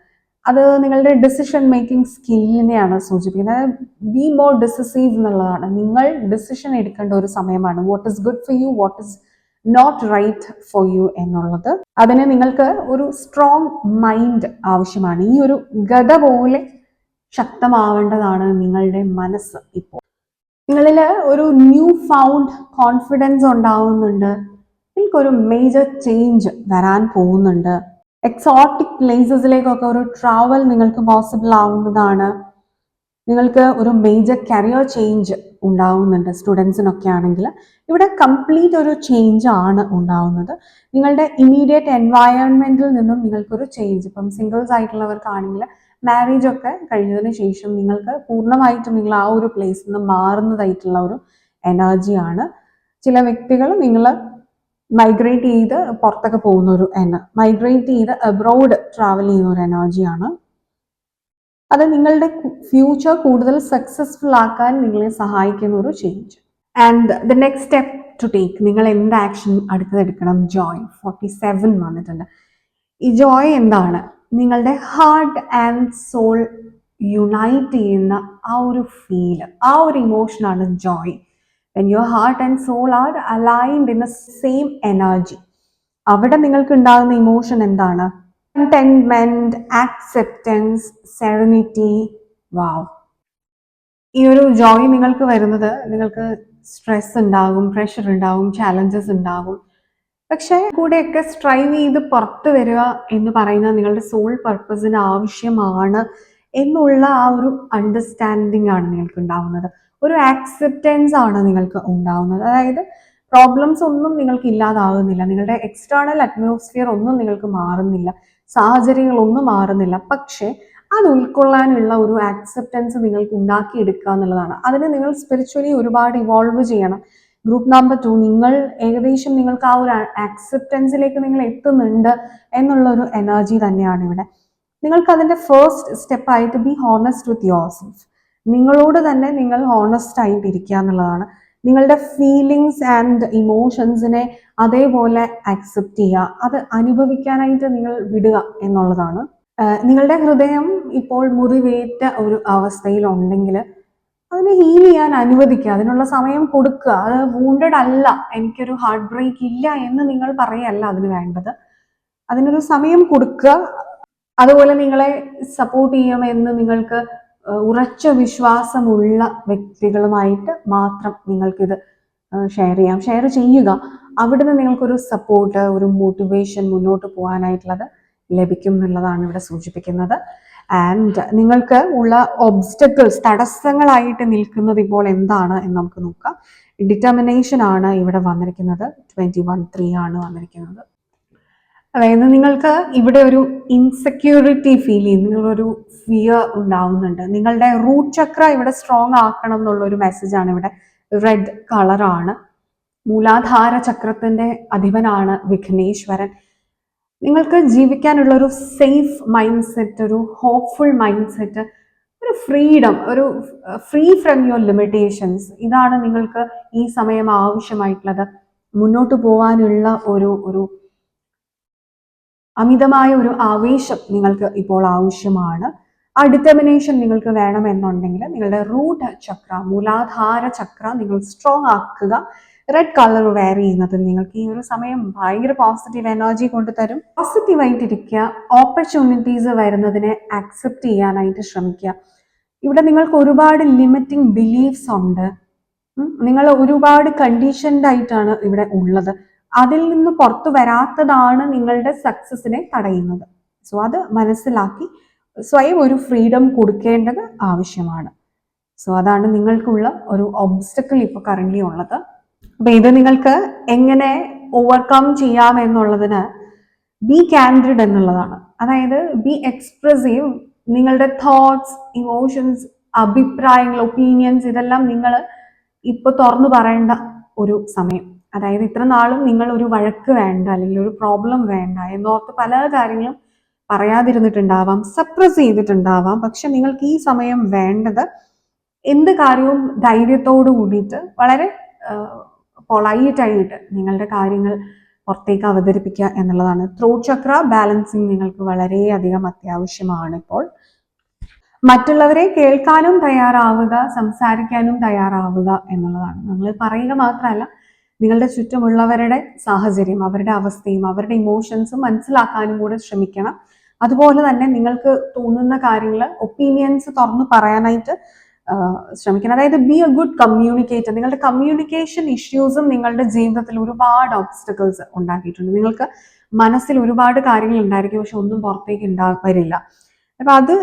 A: അത് നിങ്ങളുടെ ഡിസിഷൻ മേക്കിംഗ് സ്കില്ലിനെയാണ് സൂചിപ്പിക്കുന്നത്. ബി മോർ ഡിസിസീവ് എന്നുള്ളതാണ്. നിങ്ങൾ ഡിസിഷൻ എടുക്കേണ്ട ഒരു സമയമാണ്. What is good for you, what is not right for you എന്നുള്ളത്. അതിന് നിങ്ങൾക്ക് ഒരു സ്ട്രോങ് മൈൻഡ് ആവശ്യമാണ്. ഈ ഒരു ഗത പോലെ ശക്തമാവേണ്ടതാണ് നിങ്ങളുടെ മനസ്സ്. ഇപ്പോൾ നിങ്ങളിൽ ഒരു ന്യൂ ഫൗണ്ട് കോൺഫിഡൻസ് ഉണ്ടാവുന്നുണ്ട്. നിങ്ങൾക്കൊരു മേജർ ചേഞ്ച് വരാൻ പോകുന്നുണ്ട്. എക്സോട്ടിക് പ്ലേസസിലേക്കൊക്കെ ഒരു ട്രാവൽ നിങ്ങൾക്ക് പോസിബിൾ ആവുന്നതാണ്. നിങ്ങൾക്ക് ഒരു മേജർ കരിയർ ചേഞ്ച് ഉണ്ടാവുന്നുണ്ട്. സ്റ്റുഡൻസിനൊക്കെ ആണെങ്കിൽ ഇവിടെ കംപ്ലീറ്റ് ഒരു ചേഞ്ച് ആണ് ഉണ്ടാവുന്നത്. നിങ്ങളുടെ ഇമ്മീഡിയറ്റ് എൻവയൺമെന്റിൽ നിന്നും നിങ്ങൾക്കൊരു ചേഞ്ച്. ഇപ്പം സിംഗിൾസ് ആയിട്ടുള്ളവർക്കാണെങ്കിൽ മാരേജ് ഒക്കെ കഴിഞ്ഞതിന് ശേഷം നിങ്ങൾക്ക് പൂർണ്ണമായിട്ടും നിങ്ങൾ ആ ഒരു പ്ലേസിൽ നിന്ന് മാറുന്നതായിട്ടുള്ള ഒരു എനർജിയാണ്. ചില വ്യക്തികൾ നിങ്ങൾ മൈഗ്രേറ്റ് ചെയ്ത് പുറത്തൊക്കെ പോകുന്ന ഒരു മൈഗ്രേറ്റ് ചെയ്ത് അബ്രോഡ് ട്രാവൽ ചെയ്യുന്ന ഒരു എനർജിയാണ്. അത് നിങ്ങളുടെ ഫ്യൂച്ചർ കൂടുതൽ സക്സസ്ഫുൾ ആക്കാൻ നിങ്ങളെ സഹായിക്കുന്ന ഒരു change. And the next step to take, നിങ്ങൾ എന്ത് ആക്ഷൻ അടുത്തതെടുക്കണം? ജോയ് 47 വന്നിട്ടുണ്ട്. ഈ ജോയ് എന്താണ്? നിങ്ങളുടെ ഹാർട്ട് ആൻഡ് സോൾ യുണൈറ്റ് ചെയ്യുന്ന ആ ഒരു ഫീല്, ആ ഒരു ഇമോഷനാണ് Joy. when your heart and soul are aligned in the same energy, അവിടെ നിങ്ങൾക്ക് ഉണ്ടാകുന്ന ഇമോഷൻ എന്താണ്? Contentment, acceptance, serenity. വാവ്. ഈ ഒരു ജോയ് നിങ്ങൾക്ക് വരുന്നത്, നിങ്ങൾക്ക് സ്ട്രെസ് ഉണ്ടാകും, പ്രഷർ ഉണ്ടാകും, ചാലഞ്ചസ് ഉണ്ടാകും. പക്ഷെ കൂടെയൊക്കെ സ്ട്രൈവ് ചെയ്ത് പുറത്ത് വരിക എന്ന് പറയുന്നത് നിങ്ങളുടെ സോൾ പർപ്പസിന് ആവശ്യമാണ് എന്നുള്ള ആ ഒരു അണ്ടർസ്റ്റാൻഡിങ് ആണ് നിങ്ങൾക്ക് ഉണ്ടാവുന്നത്. ഒരു ആക്സെപ്റ്റൻസ് ആണ് നിങ്ങൾക്ക് ഉണ്ടാവുന്നത്. അതായത് പ്രോബ്ലംസ് ഒന്നും നിങ്ങൾക്ക് ഇല്ലാതാകുന്നില്ല, നിങ്ങളുടെ എക്സ്റ്റേണൽ അറ്റ്മോസ്ഫിയർ ഒന്നും നിങ്ങൾക്ക് മാറുന്നില്ല, സാഹചര്യങ്ങളൊന്നും മാറുന്നില്ല. പക്ഷെ അത് ഉൾക്കൊള്ളാനുള്ള ഒരു ആക്സെപ്റ്റൻസ് നിങ്ങൾക്ക് ഉണ്ടാക്കിയെടുക്കുക എന്നുള്ളതാണ്. അതിന് നിങ്ങൾ സ്പിരിച്വലി ഒരുപാട് ഇവോൾവ് ചെയ്യണം. ഗ്രൂപ്പ് നമ്പർ 2, നിങ്ങൾ ഏകദേശം നിങ്ങൾക്ക് ആ ഒരു ആക്സെപ്റ്റൻസിലേക്ക് നിങ്ങൾ എത്തുന്നുണ്ട് എന്നുള്ളൊരു എനർജി തന്നെയാണ് ഇവിടെ. നിങ്ങൾക്ക് അതിൻ്റെ ഫസ്റ്റ് സ്റ്റെപ്പായിട്ട് be honest with yourself. നിങ്ങളോട് തന്നെ നിങ്ങൾ ഹോണസ്റ്റ് ആയിട്ട് ഇരിക്കുക എന്നുള്ളതാണ്. നിങ്ങളുടെ ഫീലിങ്സ് ആൻഡ് ഇമോഷൻസിനെ അതേപോലെ ആക്സെപ്റ്റ് ചെയ്യുക, അത് അനുഭവിക്കാനായിട്ട് നിങ്ങൾ വിടുക എന്നുള്ളതാണ്. നിങ്ങളുടെ ഹൃദയം ഇപ്പോൾ മുറിവേറ്റ ഒരു അവസ്ഥയിലുണ്ടെങ്കിൽ അതിനെ ഹീൽ ചെയ്യാൻ അനുവദിക്കുക, അതിനുള്ള സമയം കൊടുക്കുക. അത് വൂണ്ടഡ് അല്ല, എനിക്കൊരു ഹാർട്ട് ബ്രേക്ക് ഇല്ല എന്ന് നിങ്ങൾ പറയല്ല അതിന് വേണ്ടത്. അതിനൊരു സമയം കൊടുക്കുക. അതുപോലെ നിങ്ങളെ സപ്പോർട്ട് ചെയ്യുമെന്ന് നിങ്ങൾക്ക് ഉറച്ച വിശ്വാസമുള്ള വ്യക്തികളുമായിട്ട് മാത്രം നിങ്ങൾക്കിത് ഷെയർ ചെയ്യുക. അവിടുന്ന് നിങ്ങൾക്കൊരു സപ്പോർട്ട്, ഒരു മോട്ടിവേഷൻ മുന്നോട്ട് പോകാനായിട്ടുള്ളത് ലഭിക്കും എന്നുള്ളതാണ് ഇവിടെ സൂചിപ്പിക്കുന്നത്. ആൻഡ് നിങ്ങൾക്ക് ഉള്ള ഒബ്സ്റ്റക്കിൾസ്, തടസ്സങ്ങളായിട്ട് നിൽക്കുന്നത് ഇപ്പോൾ എന്താണ് എന്ന് നമുക്ക് നോക്കാം. ഡിറ്റർമിനേഷൻ ആണ് ഇവിടെ വന്നിരിക്കുന്നത്. 21-3 ആണ് വന്നിരിക്കുന്നത്. അതായത് നിങ്ങൾക്ക് ഇവിടെ ഒരു ഇൻസെക്യൂരിറ്റി ഫീൽ ചെയ്യും, നിങ്ങളൊരു ഫിയർ ഉണ്ടാവുന്നുണ്ട്. നിങ്ങളുടെ റൂട്ട് ചക്ര ഇവിടെ സ്ട്രോങ് ആക്കണം എന്നുള്ള ഒരു മെസ്സേജാണ് ഇവിടെ. റെഡ് കളറാണ്. മൂലാധാര ചക്രത്തിന്റെ അധിപനാണ് വിഘ്നേശ്വരൻ. നിങ്ങൾക്ക് ജീവിക്കാനുള്ള ഒരു സേഫ് മൈൻഡ് സെറ്റ്, ഒരു ഹോപ്പ്ഫുൾ മൈൻഡ് സെറ്റ്, ഒരു ഫ്രീഡം, ഒരു ഫ്രീ ഫ്രം യുവർ ലിമിറ്റേഷൻസ്, ഇതാണ് നിങ്ങൾക്ക് ഈ സമയം ആവശ്യമായിട്ടുള്ളത്. മുന്നോട്ട് പോകാനുള്ള ഒരു അമിതമായ ഒരു ആവേശം നിങ്ങൾക്ക് ഇപ്പോൾ ആവശ്യമാണ്. ആ ഡിറ്റർമിനേഷൻ നിങ്ങൾക്ക് വേണമെന്നുണ്ടെങ്കിൽ നിങ്ങളുടെ റൂട്ട് ചക്ര, മൂലാധാര ചക്ര നിങ്ങൾ സ്ട്രോങ് ആക്കുക. റെഡ് കളർ വെയർ ചെയ്യുന്നത് നിങ്ങൾക്ക് ഈ ഒരു സമയം ഭയങ്കര പോസിറ്റീവ് എനർജി കൊണ്ടുതരും. പോസിറ്റീവായിട്ടിരിക്കുക. ഓപ്പർച്യൂണിറ്റീസ് വരുന്നതിനെ ആക്സെപ്റ്റ് ചെയ്യാനായിട്ട് ശ്രമിക്കുക. ഇവിടെ നിങ്ങൾക്ക് ഒരുപാട് ലിമിറ്റിംഗ് ബിലീഫ്സ് ഉണ്ട്. നിങ്ങൾ ഒരുപാട് കണ്ടീഷൻഡ് ആയിട്ടാണ് ഇവിടെ ഉള്ളത്. അതിൽ നിന്ന് പുറത്തു വരാത്തതാണ് നിങ്ങളുടെ സക്സസിനെ തടയുന്നത്. സോ അത് മനസ്സിലാക്കി സ്വയം ഒരു ഫ്രീഡം കൊടുക്കേണ്ടത് ആവശ്യമാണ്. സോ അതാണ് നിങ്ങൾക്കുള്ള ഒരു ഒബ്സ്റ്റക്കിൾ ഇപ്പോൾ കറന്റ് ഉള്ളത്. അപ്പൊ ഇത് നിങ്ങൾക്ക് എങ്ങനെ ഓവർകം ചെയ്യാം എന്നുള്ളതിന് ബി കാൻഡിഡ് എന്നുള്ളതാണ്. അതായത് ബി എക്സ്പ്രസീവ്. നിങ്ങളുടെ തോട്ട്സ്, ഇമോഷൻസ്, അഭിപ്രായങ്ങൾ, ഒപ്പീനിയൻസ് ഇതെല്ലാം നിങ്ങൾ ഇപ്പൊ തുറന്നു പറയേണ്ട ഒരു സമയം. അതായത് ഇത്ര നാളും നിങ്ങൾ ഒരു വഴക്ക് വേണ്ട, അല്ലെങ്കിൽ ഒരു പ്രോബ്ലം വേണ്ട എന്നോർത്ത് പല കാര്യങ്ങളും പറയാതിരുന്നിട്ടുണ്ടാവാം, സപ്രസ് ചെയ്തിട്ടുണ്ടാവാം. പക്ഷെ നിങ്ങൾക്ക് ഈ സമയം വേണ്ടത് എന്ത് കാര്യവും ധൈര്യത്തോടു കൂടിയിട്ട് വളരെ പൊളൈറ്റ് ആയിട്ട് നിങ്ങളുടെ കാര്യങ്ങൾ പുറത്തേക്ക് അവതരിപ്പിക്കുക എന്നുള്ളതാണ്. ത്രോട്ട് ചക്ര ബാലൻസിങ് നിങ്ങൾക്ക് വളരെയധികം അത്യാവശ്യമാണ് ഇപ്പോൾ. മറ്റുള്ളവരെ കേൾക്കാനും തയ്യാറാവുക, സംസാരിക്കാനും തയ്യാറാവുക എന്നുള്ളതാണ്. നമ്മൾ പറയുക മാത്രമല്ല, നിങ്ങളുടെ ചുറ്റുമുള്ളവരുടെ സാഹചര്യം, അവരുടെ അവസ്ഥയും അവരുടെ ഇമോഷൻസും മനസ്സിലാക്കാനും കൂടെ ശ്രമിക്കണം. അതുപോലെ തന്നെ നിങ്ങൾക്ക് തോന്നുന്ന കാര്യങ്ങൾ, ഒപ്പീനിയൻസ് തുറന്ന് പറയാനായിട്ട് ശ്രമിക്കണം. അതായത് ബി എ ഗുഡ് കമ്മ്യൂണിക്കേറ്റർ. നിങ്ങളുടെ കമ്മ്യൂണിക്കേഷൻ ഇഷ്യൂസും നിങ്ങളുടെ ജീവിതത്തിൽ ഒരുപാട് ഒബ്സ്റ്റക്കിൾസ് ഉണ്ടാക്കിയിട്ടുണ്ട്. നിങ്ങൾക്ക് മനസ്സിൽ ഒരുപാട് കാര്യങ്ങൾ ഉണ്ടായിരിക്കും, പക്ഷെ ഒന്നും പുറത്തേക്ക് വരില്ല. അപ്പൊ അത്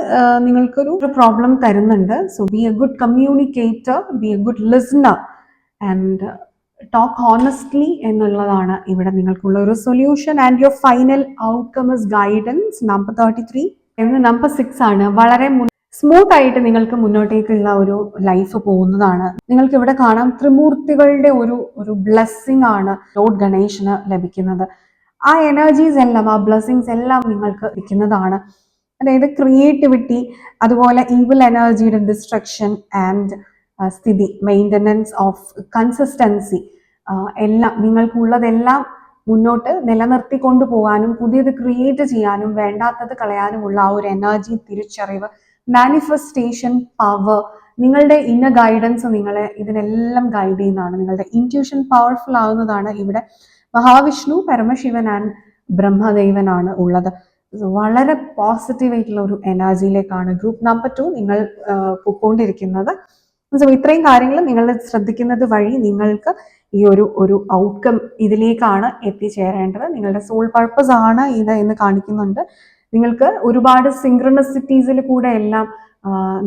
A: നിങ്ങൾക്കൊരു പ്രോബ്ലം തരുന്നുണ്ട്. So B A good communicator, B A good listener and talk honestly എന്നുള്ളതാണ് ഇവിടെ നിങ്ങൾക്കുള്ള ഒരു solution. And your final outcome is guidance. Number 33 number 6 ആണ്. വളരെ സ്മൂത്ത് ആയിട്ട് നിങ്ങൾക്ക് മുന്നോട്ടേക്കുള്ള ഒരു ലൈഫ് പോകുന്നതാണ്. നിങ്ങൾക്ക് ഇവിടെ കാണാം ത്രിമൂർത്തികളുടെ ഒരു ബ്ലെസ്സിങ് ആണ് ലോർഡ് ഗണേശന് ലഭിക്കുന്നത്. ആ എനർജീസ് എല്ലാം, ആ ബ്ലെസ്സിങ്സ് എല്ലാം നിങ്ങൾക്ക് ലഭിക്കുന്നതാണ്. അതായത് ക്രിയേറ്റിവിറ്റി, അതുപോലെ ഈവിൽ എനർജിയുടെ ഡിസ്ട്രക്ഷൻ ആൻഡ് സ്ഥിതി, മെയിൻ്റനൻസ് ഓഫ് കൺസിസ്റ്റൻസി, എല്ലാം നിങ്ങൾക്കുള്ളതെല്ലാം മുന്നോട്ട് നിലനിർത്തിക്കൊണ്ടു പോകാനും പുതിയത് ക്രിയേറ്റ് ചെയ്യാനും വേണ്ടാത്തത് കളയാനുമുള്ള ആ ഒരു എനർജി, തിരിച്ചറിവ്, മാനിഫെസ്റ്റേഷൻ പവർ, നിങ്ങളുടെ ഇന്നർ ഗൈഡൻസ് നിങ്ങളെ ഇതിനെല്ലാം ഗൈഡ് ചെയ്യുന്നതാണ്. നിങ്ങളുടെ ഇൻറ്റ്യൂഷൻ പവർഫുൾ ആവുന്നതാണ്. ഇവിടെ മഹാവിഷ്ണു, പരമശിവൻ ആൻഡ് ബ്രഹ്മദേവനാണ് ഉള്ളത്. വളരെ പോസിറ്റീവ് ആയിട്ടുള്ള ഒരു എനർജിയിലേക്കാണ് ഗ്രൂപ്പ് നമ്പർ 2 നിങ്ങൾ പൊയ്ക്കൊണ്ടിരിക്കുന്നത്. സോ ഇത്രയും കാര്യങ്ങൾ നിങ്ങൾ ശ്രദ്ധിക്കുന്നത് വഴി നിങ്ങൾക്ക് ഈ ഒരു ഔട്ട്കം ഇതിലേക്കാണ് എത്തിച്ചേരേണ്ടത്. നിങ്ങളുടെ സോൾ പർപ്പസ് ആണ് ഇത് എന്ന് കാണിക്കുന്നുണ്ട്. നിങ്ങൾക്ക് ഒരുപാട് സിങ്ക്രണസിറ്റീസിൽ കൂടെ എല്ലാം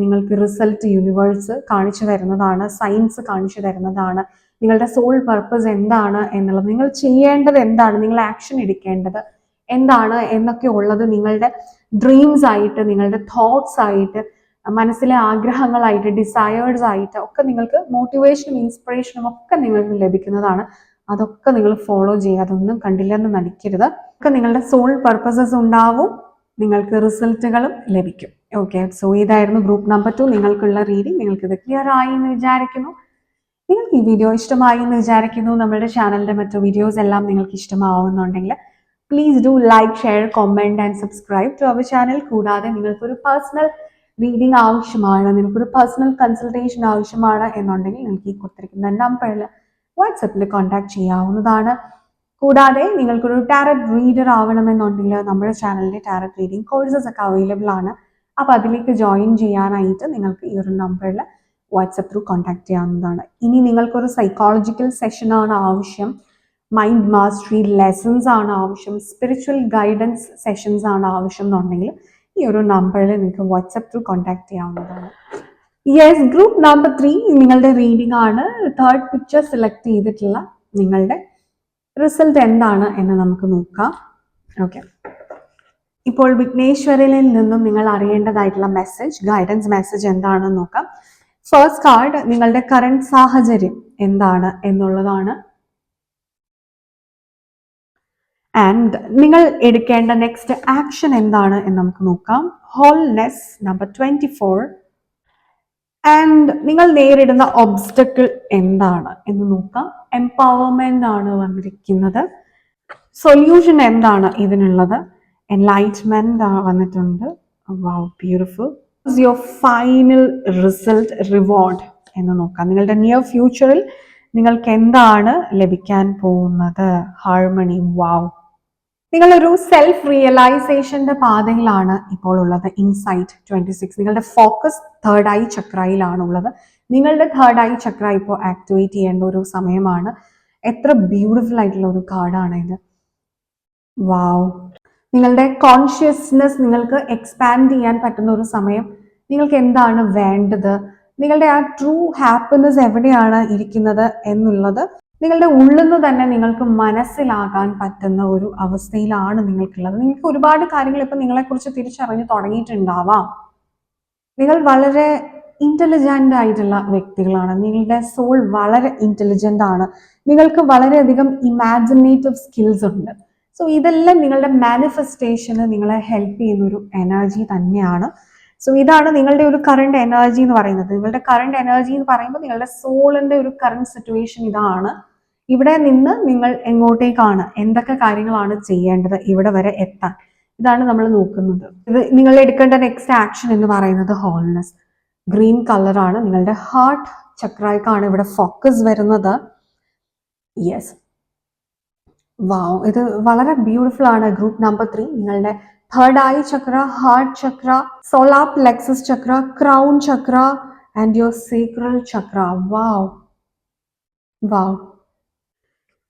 A: നിങ്ങൾക്ക് റിസൾട്ട് യൂണിവേഴ്സ് കാണിച്ചു തരുന്നതാണ്, സയൻസ് കാണിച്ചു തരുന്നതാണ്. നിങ്ങളുടെ സോൾ പർപ്പസ് എന്താണ് എന്നുള്ളത്, നിങ്ങൾ ചെയ്യേണ്ടത് എന്താണ്, നിങ്ങൾ ആക്ഷൻ എടുക്കേണ്ടത് എന്താണ് എന്നൊക്കെ ഉള്ളത് നിങ്ങളുടെ ഡ്രീംസ് ആയിട്ട്, നിങ്ങളുടെ തോട്ട്സ് ആയിട്ട്, മനസ്സിലെ ആഗ്രഹങ്ങളായിട്ട്, ഡിസയേഴ്സ് ആയിട്ട് ഒക്കെ നിങ്ങൾക്ക് മോട്ടിവേഷനും ഇൻസ്പിറേഷനും ഒക്കെ നിങ്ങൾക്ക് ലഭിക്കുന്നതാണ്. അതൊക്കെ നിങ്ങൾ ഫോളോ ചെയ്യുക. അതൊന്നും കണ്ടില്ലെന്ന് നടിക്കരുത്. ഒക്കെ നിങ്ങളുടെ സോൾ പർപ്പസസ് ഉണ്ടാവും, നിങ്ങൾക്ക് റിസൾട്ടുകളും ലഭിക്കും. ഓക്കെ, സോ ഇതായിരുന്നു ഗ്രൂപ്പ് നമ്പർ 2 നിങ്ങൾക്കുള്ള റീഡിംഗ്. നിങ്ങൾക്കിത് ക്ലിയർ ആയി എന്ന് വിചാരിക്കുന്നു. നിങ്ങൾക്ക് ഈ വീഡിയോ ഇഷ്ടമായി എന്ന് വിചാരിക്കുന്നു. നമ്മുടെ ചാനലിന്റെ മറ്റു വീഡിയോസ് എല്ലാം നിങ്ങൾക്ക് ഇഷ്ടമാവുന്നുണ്ടെങ്കിൽ please do like, share, comment and subscribe to our channel. കൂടാതെ നിങ്ങൾക്കൊരു പേഴ്സണൽ റീഡിംഗ് ആവശ്യമാണ്, നിങ്ങൾക്കൊരു പേഴ്സണൽ കൺസൾട്ടേഷൻ ആവശ്യമാണ് എന്നുണ്ടെങ്കിൽ നിങ്ങൾക്ക് ഈ കൊടുത്തിരിക്കുന്ന നമ്പറിൽ വാട്സപ്പിൽ കോൺടാക്ട് ചെയ്യാവുന്നതാണ്. കൂടാതെ നിങ്ങൾക്കൊരു ടാരറ്റ് റീഡർ ആവണമെന്നുണ്ടെങ്കിൽ നമ്മുടെ ചാനലിലെ ടാരറ്റ് റീഡിംഗ് കോഴ്സസ് ഒക്കെ അവൈലബിൾ ആണ്. അപ്പോൾ അതിലേക്ക് ജോയിൻ ചെയ്യാനായിട്ട് നിങ്ങൾക്ക് ഈ ഒരു നമ്പറിൽ വാട്സപ്പ് ത്രൂ കോൺടാക്ട് ചെയ്യാവുന്നതാണ്. ഇനി നിങ്ങൾക്കൊരു സൈക്കോളജിക്കൽ സെഷനാണ് ആവശ്യം, മൈൻഡ് മാസ്റ്ററി ലെസൺസ് ആണ് ആവശ്യം, സ്പിരിച്വൽ ഗൈഡൻസ് സെഷൻസ് ആണ് ആവശ്യം എന്നുണ്ടെങ്കിൽ ഈ ഒരു നമ്പറിൽ നിങ്ങൾക്ക് വാട്സപ്പ് ത്രൂ കോൺടാക്ട് ചെയ്യാവുന്നതാണ്. യെസ്, ഗ്രൂപ്പ് നമ്പർ 3 നിങ്ങളുടെ റീഡിംഗ് ആണ്. തേർഡ് പിക്ചർ സെലക്ട് ചെയ്തിട്ടുള്ള നിങ്ങളുടെ റിസൾട്ട് എന്താണ് എന്ന് നമുക്ക് നോക്കാം. ഓക്കെ, ഇപ്പോൾ വിഘ്നേശ്വരനിൽ നിന്നും നിങ്ങൾ അറിയേണ്ടതായിട്ടുള്ള മെസ്സേജ്, ഗൈഡൻസ് മെസ്സേജ് എന്താണെന്ന് നോക്കാം. ഫസ്റ്റ് കാർഡ് നിങ്ങളുടെ കറന്റ് സാഹചര്യം എന്താണ് എന്നുള്ളതാണ്. ആൻഡ് നിങ്ങൾ എടുക്കേണ്ട നെക്സ്റ്റ് ആക്ഷൻ എന്താണ് എന്ന് നമുക്ക് നോക്കാം. Holiness number 24. ആൻഡ് നിങ്ങൾ നേരിടുന്ന ഒബ്സ്റ്റക്കിൾ എന്താണ് എന്ന് നോക്കാം. എംപവർമെന്റ് ആണ് വന്നിരിക്കുന്നത്. സൊല്യൂഷൻ എന്താണ് ഇതിനുള്ളത്? എൻലൈറ്റ്മെന്റ് വന്നിട്ടുണ്ട്. Wow, beautiful. Your final result, reward എന്ന് നോക്കാം. നിങ്ങളുടെ നിയർ ഫ്യൂച്ചറിൽ നിങ്ങൾക്ക് എന്താണ് ലഭിക്കാൻ പോകുന്നത്? ഹാർമണി. വൗ, നിങ്ങളൊരു സെൽഫ് റിയലൈസേഷന്റെ പാതയിലാണ് ഇപ്പോൾ ഉള്ളത്. ഇൻസൈറ്റ് 26. നിങ്ങളുടെ ഫോക്കസ് തേർഡ് ഐ ചക്രയിലാണ് ഉള്ളത്. നിങ്ങളുടെ തേർഡ് ഐ ചക്ര ഇപ്പോൾ ആക്ടിവേറ്റ് ചെയ്യേണ്ട ഒരു സമയമാണ്. എത്ര ബ്യൂട്ടിഫുൾ ആയിട്ടുള്ള ഒരു കാർഡാണ് ഇത്. വാവ്, നിങ്ങളുടെ കോൺഷ്യസ്നെസ് നിങ്ങൾക്ക് എക്സ്പാൻഡ് ചെയ്യാൻ പറ്റുന്ന ഒരു സമയം. നിങ്ങൾക്ക് എന്താണ് വേണ്ടത്, നിങ്ങളുടെ ആ ട്രൂ ഹാപ്പിനെസ് എവിടെയാണ് ഇരിക്കുന്നത് എന്നുള്ളത് നിങ്ങളുടെ ഉള്ളിൽ നിന്ന് തന്നെ നിങ്ങൾക്ക് മനസ്സിലാകാൻ പറ്റുന്ന ഒരു അവസ്ഥയിലാണ് നിങ്ങൾക്കുള്ളത്. നിങ്ങൾക്ക് ഒരുപാട് കാര്യങ്ങൾ ഇപ്പം നിങ്ങളെക്കുറിച്ച് തിരിച്ചറിഞ്ഞ് തുടങ്ങിയിട്ടുണ്ടാവാം. നിങ്ങൾ വളരെ ഇന്റലിജന്റ് ആയിട്ടുള്ള വ്യക്തികളാണ്. നിങ്ങളുടെ സോൾ വളരെ ഇന്റലിജന്റ് ആണ്. നിങ്ങൾക്ക് വളരെയധികം ഇമാജിനേറ്റീവ് സ്കിൽസ് ഉണ്ട്. സോ ഇതെല്ലാം നിങ്ങളുടെ മാനിഫെസ്റ്റേഷന് നിങ്ങളെ ഹെൽപ്പ് ചെയ്യുന്ന ഒരു എനർജി തന്നെയാണ്. സോ ഇതാണ് നിങ്ങളുടെ ഒരു കറണ്ട് എനർജി എന്ന് പറയുന്നത്. നിങ്ങളുടെ കറണ്ട് എനർജി എന്ന് പറയുമ്പോൾ നിങ്ങളുടെ സോളിന്റെ ഒരു കറണ്ട് സിറ്റുവേഷൻ ഇതാണ്. ഇവിടെ നിന്ന് നിങ്ങൾ എങ്ങോട്ടേക്കാണ്, എന്തൊക്കെ കാര്യങ്ങളാണ് ചെയ്യേണ്ടത് ഇവിടെ വരെ എത്താൻ, ഇതാണ് നമ്മൾ നോക്കുന്നത്. ഇത് നിങ്ങൾ എടുക്കേണ്ട നെക്സ്റ്റ് ആക്ഷൻ എന്ന് പറയുന്നത് ഹോൾനെസ്. ഗ്രീൻ കളറാണ്. നിങ്ങളുടെ ഹാർട്ട് ചക്രയ്ക്കാണ് ഇവിടെ ഫോക്കസ് വരുന്നത്. യെസ്, വാവ്, ഇത് വളരെ ബ്യൂട്ടിഫുൾ ആണ്. ഗ്രൂപ്പ് നമ്പർ 3 നിങ്ങളുടെ third eye chakra, heart chakra, solar plexus chakra, crown chakra and your sacral chakra. Wow wow,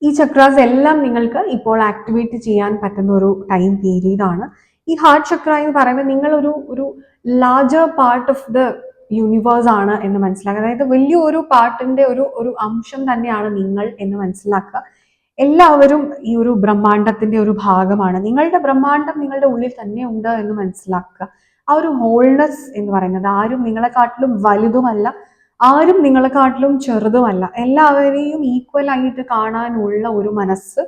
A: ഈ ചക്രാസ് എല്ലാം നിങ്ങൾക്ക് ഇപ്പോൾ ആക്ടിവേറ്റ് ചെയ്യാൻ പറ്റുന്ന ഒരു ടൈം പീരീഡ് ആണ്. ഈ ഹാർട്ട് ചക്ര എന്ന് പറയുമ്പോൾ നിങ്ങൾ ഒരു larger part of the universe ആണ് എന്ന് മനസ്സിലാക്കുക. അതായത് വലിയൊരു പാർട്ടിന്റെ ഒരു അംശം തന്നെയാണ് നിങ്ങൾ എന്ന് മനസ്സിലാക്കുക. എല്ലാവരും ഈ ഒരു ബ്രഹ്മാണ്ടത്തിന്റെ ഒരു ഭാഗമാണ്. നിങ്ങളുടെ ബ്രഹ്മാണ്ടം നിങ്ങളുടെ ഉള്ളിൽ തന്നെ ഉണ്ട് എന്ന് മനസ്സിലാക്കുക. ആ ഒരു ഹോൾനെസ് എന്ന് പറയുന്നത് ആരും നിങ്ങളെക്കാട്ടിലും വലുതുമല്ല, ആരും നിങ്ങളെക്കാട്ടിലും ചെറുതുമല്ല. എല്ലാവരെയും ഈക്വൽ ആയിട്ട് കാണാനുള്ള ഒരു മനസ്സ്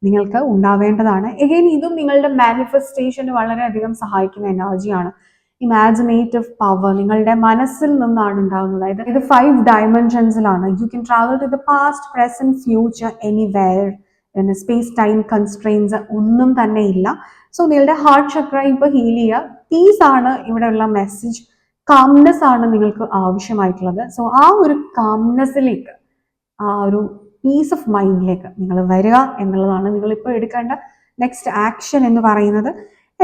A: നിങ്ങൾക്ക് ഉണ്ടാവേണ്ടതാണ്. എഗെയിൻ ഇതും നിങ്ങളുടെ മാനിഫെസ്റ്റേഷന് വളരെയധികം സഹായിക്കുന്ന എനർജിയാണ്. ഇമാജിനേറ്റീവ് പവർ നിങ്ങളുടെ മനസ്സിൽ നിന്നാണ് ഉണ്ടാകുന്നത്. അതായത് ഇത് 5 ഡയമെൻഷൻസിലാണ്. You can travel to the past, present, future, anywhere. Space time constraints ഒന്നും തന്നെ ഇല്ല. സോ നിങ്ങളുടെ ഹാർട്ട് ചക്ര ഇപ്പൊ ഹീൽ ചെയ്യുക. പീസ് ആണ് ഇവിടെയുള്ള മെസ്സേജ്. കാംനെസ് ആണ് നിങ്ങൾക്ക് ആവശ്യമായിട്ടുള്ളത്. സോ ആ ഒരു കാംനെസ്സിലേക്ക്, ആ ഒരു പീസ് ഓഫ് മൈൻഡിലേക്ക് നിങ്ങൾ വരിക എന്നുള്ളതാണ് നിങ്ങളിപ്പോൾ എടുക്കേണ്ട നെക്സ്റ്റ് ആക്ഷൻ എന്ന് പറയുന്നത്.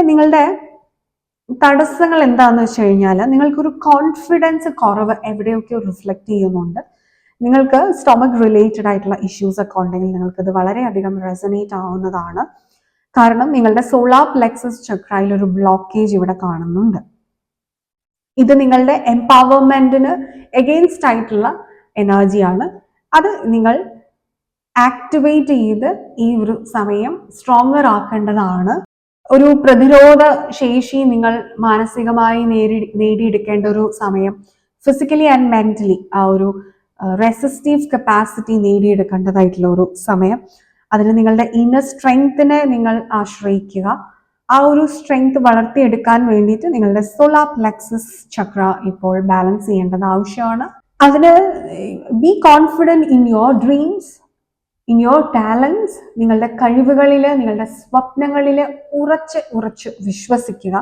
A: നിങ്ങളുടെ തടസ്സങ്ങൾ എന്താണെന്ന് വെച്ച് കഴിഞ്ഞാൽ നിങ്ങൾക്കൊരു കോൺഫിഡൻസ് കുറവ് എവിടെയൊക്കെയോ റിഫ്ലക്ട് ചെയ്യുന്നുണ്ട്. നിങ്ങൾക്ക് സ്റ്റൊമക് റിലേറ്റഡ് ആയിട്ടുള്ള ഇഷ്യൂസ് ഒക്കെ ഉണ്ടെങ്കിൽ നിങ്ങൾക്കത് വളരെയധികം റെസനേറ്റ് ആവുന്നതാണ്. കാരണം നിങ്ങളുടെ സോളാർ പ്ലെക്സസ് ചക്രയിൽ ഒരു ബ്ലോക്കേജ് ഇവിടെ കാണുന്നുണ്ട്. ഇത് നിങ്ങളുടെ എംപവർമെന്റിന് എഗെയിൻസ്റ്റ് ആയിട്ടുള്ള എനർജിയാണ്. അത് നിങ്ങൾ ആക്ടിവേറ്റ് ചെയ്ത് ഈ ഒരു സമയം സ്ട്രോങ്ങർ ആക്കേണ്ടതാണ്. ഒരു പ്രതിരോധ ശേഷി നിങ്ങൾ മാനസികമായി നേടിയെടുക്കേണ്ട ഒരു സമയം. ഫിസിക്കലി ആൻഡ് മെന്റലി ആ ഒരു റെസിസ്റ്റീവ് കപ്പാസിറ്റി നേടിയെടുക്കേണ്ടതായിട്ടുള്ള ഒരു സമയം. അതിന് നിങ്ങളുടെ ഇന്നർ സ്ട്രെങ്ത്തിനെ നിങ്ങൾ ആശ്രയിക്കുക. ആ ഒരു സ്ട്രെങ്ത് വളർത്തിയെടുക്കാൻ വേണ്ടിയിട്ട് നിങ്ങളുടെ സോളാർ പ്ലെക്സസ് ചക്ര ഇപ്പോൾ ബാലൻസ് ചെയ്യേണ്ടത് ആവശ്യമാണ്. അതിന് be confident in your dreams. In your talents, നിങ്ങളുടെ കഴിവുകളിൽ, നിങ്ങളുടെ സ്വപ്നങ്ങളിൽ ഉറച്ച് വിശ്വസിക്കുക.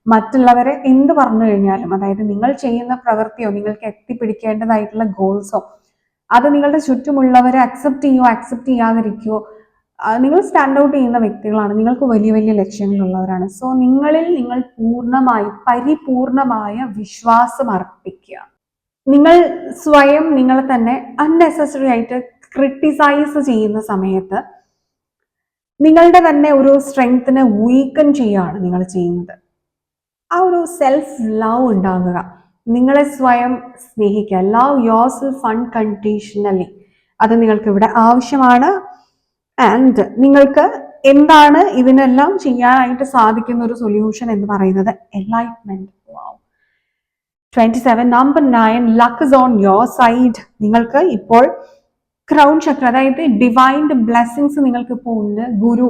A: മറ്റുള്ളവരെ എന്ത് പറഞ്ഞു കഴിഞ്ഞാലും, അതായത് നിങ്ങൾ ചെയ്യുന്ന പ്രവൃത്തിയോ നിങ്ങൾക്ക് എത്തിപ്പിടിക്കേണ്ടതായിട്ടുള്ള ഗോൾസോ അത് നിങ്ങളുടെ ചുറ്റുമുള്ളവരെ അക്സെപ്റ്റ് ചെയ്യുമോ അക്സെപ്റ്റ് ചെയ്യാതിരിക്കുമോ, നിങ്ങൾ സ്റ്റാൻഡ് ഔട്ട് ചെയ്യുന്ന വ്യക്തികളാണ്, നിങ്ങൾക്ക് വലിയ വലിയ ലക്ഷ്യങ്ങളുള്ളവരാണ്. സോ നിങ്ങളിൽ നിങ്ങൾ പരിപൂർണമായ വിശ്വാസം അർപ്പിക്കുക. നിങ്ങൾ സ്വയം നിങ്ങളെ തന്നെ അൺനെസസറി ആയിട്ട് ക്രിട്ടിസൈസ് ചെയ്യുന്ന സമയത്ത് നിങ്ങളുടെ തന്നെ ഒരു സ്ട്രെങ്ത്തിനെ വീക്കൻ ചെയ്യുകയാണ് നിങ്ങൾ ചെയ്യുന്നത്. ആ ഒരു സെൽഫ് ലവ് ഉണ്ടാകുക, നിങ്ങളെ സ്വയം സ്നേഹിക്കുക. ലവ് യുവർ സെൽഫ് അൺകണ്ടീഷണലി, അത് നിങ്ങൾക്ക് ഇവിടെ ആവശ്യമാണ്. ആൻഡ് നിങ്ങൾക്ക് എന്താണ് ഇതിനെല്ലാം ചെയ്യാനായിട്ട് സാധിക്കുന്ന ഒരു സൊല്യൂഷൻ എന്ന് പറയുന്നത് enlightenment. 27 number 9 luck is on your side. നിങ്ങൾക്ക് ഇപ്പോൾ ക്രൗൺ ചക്ര, അതായത് ഡിവൈൻഡ് ബ്ലെസ്സിങ്സ് നിങ്ങൾക്ക് ഇപ്പോൾ ഉണ്ട്. ഗുരു,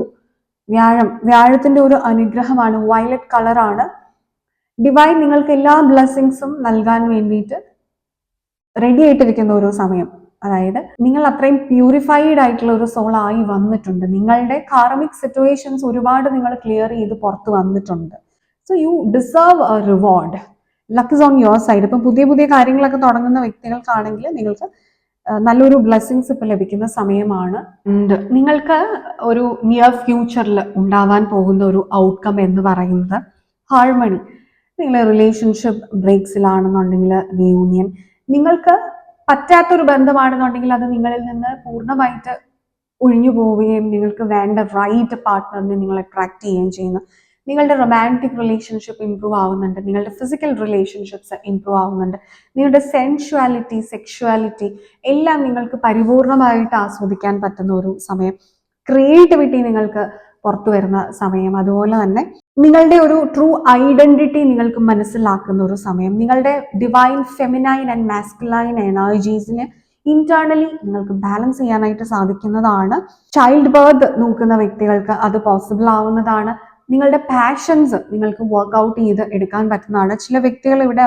A: വ്യാഴത്തിന്റെ ഒരു അനുഗ്രഹമാണ്, വയലറ്റ് കളറാണ്. ഡിവൈൻ നിങ്ങൾക്ക് എല്ലാ ബ്ലെസ്സിങ്സും നൽകാൻ വേണ്ടിയിട്ട് റെഡി ആയിട്ടിരിക്കുന്ന ഒരു സമയം. അതായത് നിങ്ങൾ അത്രയും പ്യൂരിഫൈഡ് ആയിട്ടുള്ള ഒരു സോൾ ആയി വന്നിട്ടുണ്ട്. നിങ്ങളുടെ കാർമിക് സിറ്റുവേഷൻസ് ഒരുപാട് നിങ്ങൾ ക്ലിയർ ചെയ്ത് പുറത്ത് വന്നിട്ടുണ്ട്. So you deserve A reward. Luck is on your side. ഇപ്പം പുതിയ പുതിയ കാര്യങ്ങളൊക്കെ തുടങ്ങുന്ന വ്യക്തികൾക്കാണെങ്കിൽ നിങ്ങൾക്ക് നല്ലൊരു ബ്ലെസ്സിങ്സ് ഇപ്പം ലഭിക്കുന്ന സമയമാണ്. നിങ്ങൾക്ക് ഒരു നിയർ ഫ്യൂച്ചറിൽ ഉണ്ടാവാൻ പോകുന്ന ഒരു ഔട്ട്കം എന്ന് പറയുന്നത് ഹാർമണി. നിങ്ങൾ റിലേഷൻഷിപ്പ് ബ്രേക്സിലാണെന്നുണ്ടെങ്കിൽ റീയൂണിയൻ, നിങ്ങൾക്ക് പറ്റാത്തൊരു ബന്ധമാണെന്നുണ്ടെങ്കിൽ അത് നിങ്ങളിൽ നിന്ന് പൂർണ്ണമായിട്ട് ഒഴിഞ്ഞു പോവുകയും നിങ്ങൾക്ക് വേണ്ട റൈറ്റ് പാർട്ട്ണറിനെ നിങ്ങൾ അട്രാക്ട് ചെയ്യുകയും ചെയ്യുന്നു. നിങ്ങളുടെ റൊമാൻറ്റിക് റിലേഷൻഷിപ്പ് ഇംപ്രൂവ് ആവുന്നുണ്ട്, നിങ്ങളുടെ ഫിസിക്കൽ റിലേഷൻഷിപ്സ് ഇംപ്രൂവ് ആവുന്നുണ്ട്, നിങ്ങളുടെ സെൻഷ്വാലിറ്റി, സെക്ഷുവാലിറ്റി എല്ലാം നിങ്ങൾക്ക് പരിപൂർണമായിട്ട് ആസ്വദിക്കാൻ പറ്റുന്ന ഒരു സമയം. ക്രിയേറ്റിവിറ്റി നിങ്ങൾക്ക് പുറത്തു വരുന്ന സമയം. അതുപോലെ തന്നെ നിങ്ങളുടെ ഒരു ട്രൂ ഐഡന്റിറ്റി നിങ്ങൾക്ക് മനസ്സിലാക്കുന്ന ഒരു സമയം. നിങ്ങളുടെ ഡിവൈൻ ഫെമിനൈൻ ആൻഡ് മാസ്കുലൈൻ എനർജീസിനെ ഇന്റേണലി നിങ്ങൾക്ക് ബാലൻസ് ചെയ്യാനായിട്ട് സാധിക്കുന്നതാണ്. ചൈൽഡ് ബർത്ത് നോക്കുന്ന വ്യക്തികൾക്ക് അത് പോസിബിൾ ആവുന്നതാണ്. നിങ്ങളുടെ പാഷൻസ് നിങ്ങൾക്ക് വർക്ക്ഔട്ട് ചെയ്ത് എടുക്കാൻ പറ്റുന്നതാണ്. ചില വ്യക്തികൾ ഇവിടെ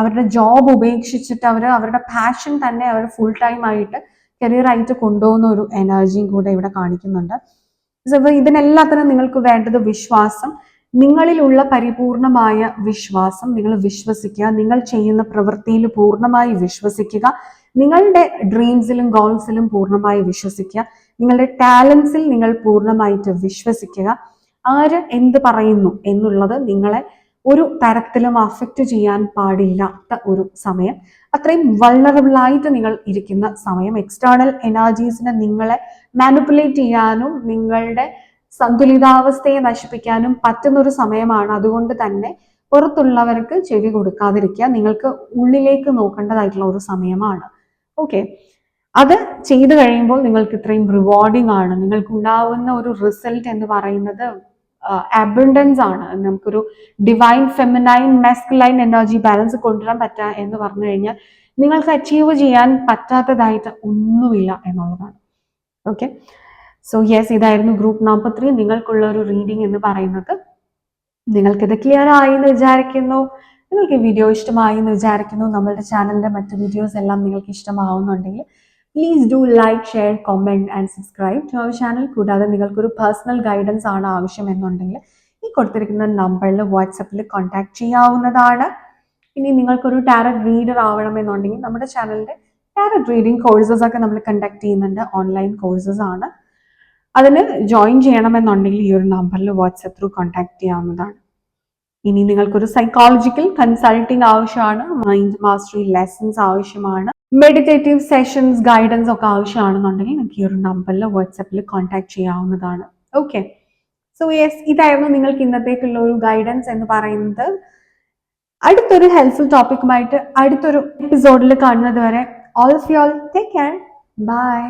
A: അവരുടെ ജോബ് ഉപേക്ഷിച്ചിട്ട് അവരുടെ പാഷൻ തന്നെ അവർ ഫുൾ ടൈം ആയിട്ട് കരിയർ ആയിട്ട് കൊണ്ടുപോകുന്ന ഒരു എനർജിയും കൂടെ ഇവിടെ കാണിക്കുന്നുണ്ട്. ഇതിനെല്ലാത്തിനും നിങ്ങൾക്ക് വേണ്ടത് വിശ്വാസം, നിങ്ങളിലുള്ള പരിപൂർണമായ വിശ്വാസം. നിങ്ങൾ വിശ്വസിക്കുക, നിങ്ങൾ ചെയ്യുന്ന പ്രവൃത്തിയിൽ പൂർണ്ണമായി വിശ്വസിക്കുക, നിങ്ങളുടെ ഡ്രീംസിലും ഗോൾസിലും പൂർണ്ണമായി വിശ്വസിക്കുക, നിങ്ങളുടെ ടാലൻസിൽ നിങ്ങൾ പൂർണ്ണമായിട്ട് വിശ്വസിക്കുക. ആര് എന്ത് പറയുന്നു എന്നുള്ളത് നിങ്ങളെ ഒരു തരത്തിലും അഫക്റ്റ് ചെയ്യാൻ പാടില്ലാത്ത ഒരു സമയം. അത്രയും വൾണറബിൾ ആയിട്ട് നിങ്ങൾ ഇരിക്കുന്ന സമയം. എക്സ്റ്റേണൽ എനർജീസിനെ നിങ്ങളെ മാനിപ്പുലേറ്റ് ചെയ്യാനും നിങ്ങളുടെ സന്തുലിതാവസ്ഥയെ നശിപ്പിക്കാനും പറ്റുന്ന ഒരു സമയമാണ്. അതുകൊണ്ട് തന്നെ പുറത്തുള്ളവർക്ക് ചെവി കൊടുക്കാതിരിക്കുക. നിങ്ങൾക്ക് ഉള്ളിലേക്ക് നോക്കേണ്ടതായിട്ടുള്ള ഒരു സമയമാണ്. ഓക്കെ, അത് ചെയ്തു കഴിയുമ്പോൾ നിങ്ങൾക്ക് ഇത്രയും റിവാർഡിംഗ് ആണ്. നിങ്ങൾക്ക് ഉണ്ടാവുന്ന ഒരു റിസൾട്ട് എന്ന് പറയുന്നത് അബണ്ടൻസ് ആണ്. നമുക്കൊരു divine feminine masculine energy balance കൊണ്ടുവരാൻ പറ്റുക എന്ന് പറഞ്ഞു കഴിഞ്ഞാൽ നിങ്ങൾക്ക് അച്ചീവ് ചെയ്യാൻ പറ്റാത്തതായിട്ട് ഒന്നുമില്ല എന്നുള്ളതാണ്. ഓക്കെ, സോ യെസ്, ഇതായിരുന്നു ഗ്രൂപ്പ് നമ്പർ 3 നിങ്ങൾക്കുള്ള ഒരു റീഡിംഗ് എന്ന് പറയുന്നത്. നിങ്ങൾക്കിത് ക്ലിയർ ആയി എന്ന് വിചാരിക്കുന്നു. നിങ്ങൾക്ക് ഈ വീഡിയോ ഇഷ്ടമായി എന്ന് വിചാരിക്കുന്നു. നമ്മളുടെ ചാനലിന്റെ മറ്റു വീഡിയോസ് എല്ലാം നിങ്ങൾക്ക് ഇഷ്ടമാവുന്നുണ്ടെങ്കിൽ please do like, share, comment and subscribe to our channel. കൂടാതെ നിങ്ങൾക്കൊരു പേഴ്സണൽ ഗൈഡൻസ് ആണ് ആവശ്യമെന്നുണ്ടെങ്കിൽ ഈ കൊടുത്തിരിക്കുന്ന നമ്പറിൽ വാട്സപ്പിൽ കോൺടാക്ട് ചെയ്യാവുന്നതാണ്. ഇനി നിങ്ങൾക്കൊരു ടാരറ്റ് റീഡർ ആവണമെന്നുണ്ടെങ്കിൽ നമ്മുടെ ചാനലിന്റെ ടാരറ്റ് റീഡിംഗ് കോഴ്സസ് ഒക്കെ നമ്മൾ കണ്ടക്ട് ചെയ്യുന്നുണ്ട്. ഓൺലൈൻ കോഴ്സസ് ആണ്. അതിന് ജോയിൻ ചെയ്യണമെന്നുണ്ടെങ്കിൽ ഈ ഒരു നമ്പറിൽ വാട്സപ്പ് ത്രൂ കോൺടാക്ട് ചെയ്യാവുന്നതാണ്. ഇനി നിങ്ങൾക്കൊരു സൈക്കോളജിക്കൽ കൺസൾട്ടിങ് ആവശ്യമാണ്, മൈൻഡ് മാസ്റ്ററി ലെസൺസ് ആവശ്യമാണ്, മെഡിറ്റേറ്റീവ് സെഷൻസ് ഗൈഡൻസ് ഒക്കെ ആവശ്യമാണെന്നുണ്ടെങ്കിൽ നിങ്ങൾക്ക് ഈ ഒരു നമ്പറിൽ വാട്സപ്പിൽ കോൺടാക്ട് ചെയ്യാവുന്നതാണ്. ഓക്കെ, സോ യെസ്, ഇതായിരുന്നു നിങ്ങൾക്ക് ഇന്നത്തേക്കുള്ള ഒരു ഗൈഡൻസ് എന്ന് പറയുന്നത്. അടുത്തൊരു ഹെൽപ്ഫുൾ ടോപ്പിക്കുമായിട്ട് അടുത്തൊരു എപ്പിസോഡിൽ കാണുന്നത് വരെ all of you all take care. Bye.